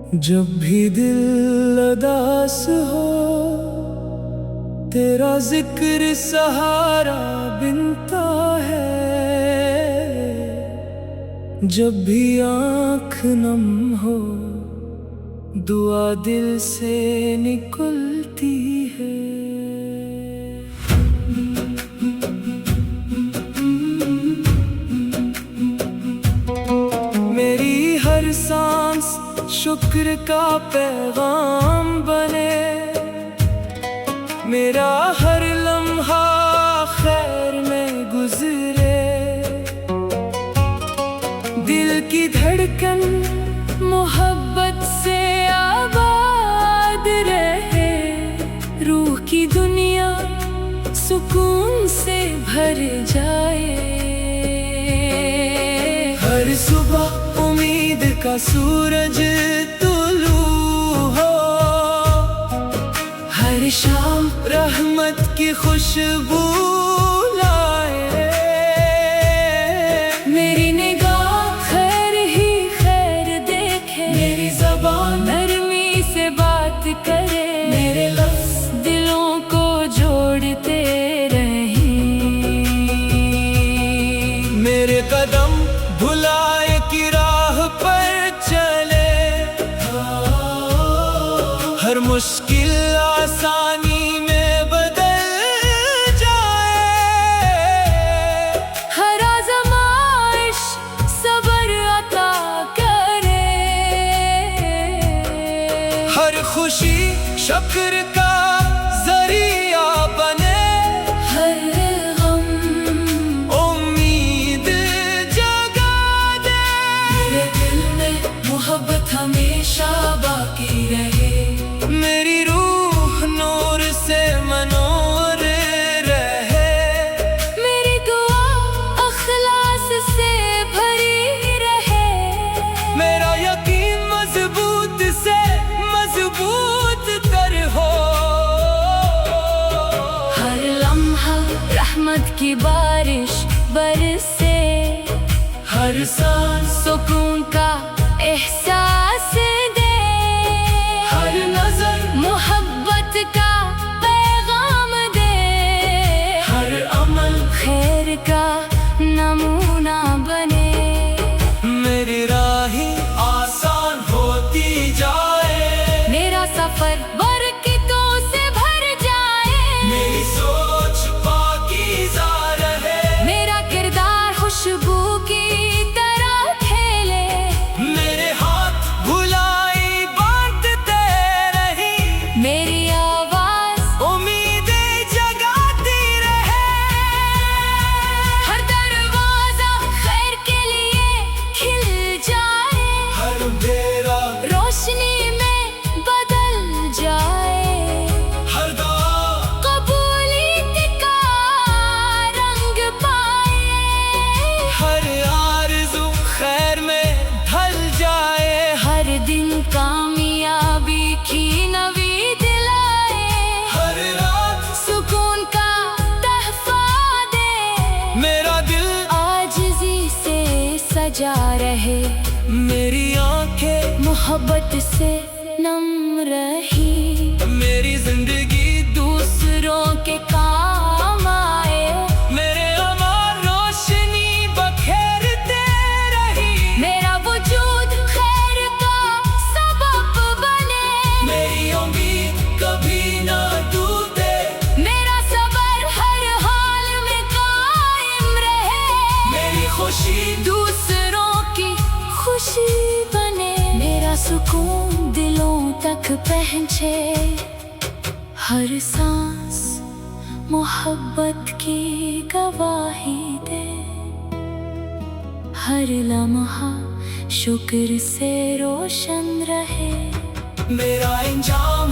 जब भी दिल उदास हो तेरा जिक्र सहारा बिनता है। जब भी आँख नम हो दुआ दिल से निकलती है। मेरी हर सांस शुक्र का पैगाम बने, मेरा हर लम्हा खैर में गुजरे। दिल की धड़कन मोहब्बत से आबाद रहे, रूह की दुनिया सुकून से भर जाए। हर सुबह उम्मीद का सूरज तुलू हो, हर शाम रहमत की खुशबू लाए। मेरी निगाह खैर ही खैर देखे, मेरी ज़बान नरमी से बात करे, मेरे लफ्ज़ दिलों को जोड़ते रहें। मेरे कदम भुलाए की राह पर चले, हर मुश्किल आसानी में बदल जाए। हर आज़माइश सब्र अता करे, हर खुशी शुक्र का जरिया बने। हर गम उम्मीद जगा दे, मेरे दिल में मोहब्बत हमेशा बाकी रहे। मेरी रूह नूर से मनोर रहे, मेरी दुआ अखलास से भरी रहे। मेरा यकीन मजबूत से मजबूत तर हो, हर लम्हा रहमत की बारिश बरसे। हर सांस सुकून का एहसास दे, हर नजर मोहब्बत का पैगाम दे। हर अमल खैर का नमूना बने, मेरी राहें आसान होती जाए। मेरा सफर बरकतों से भर जाए, मेरी सोच पाकीज़ा रहे। मेरा किरदार खुशबू की तरह खेले, मेरे हाथ भुलाई बांटते रही। मेरी आवाज उम्मीदें जगाती रहे, हर दरवाजा खैर के लिए खिल जाए। हर अंधेरा रोशनी में बदल जाए, हर दुआ कबूलियत का रंग पाए। हर आरज़ू खैर में ढल जाए, हर दिन कामयाबी की नवी दिलाए। हर रात सुकून का तहफ़ा दे, मेरा दिल आजिज़ी से सजा रहे। मेरी आंखें मोहब्बत से नम रही, मेरी जिंदगी दूसरों के काम आए। मेरे अमाल रोशनी बखेरते रही, मेरा वजूद खैर का सबब बने। मेरी उम्मीद कभी ना टूटे, मेरा सब्र हर हाल में कायम रहे। मेरी खुशी दूसरों की खुशी बने, मेरा सुकून दिलों तक पहुँचे। हर सांस मोहब्बत की गवाही दे, हर लम्हा शुक्र से रोशन रहे। मेरा इंजाम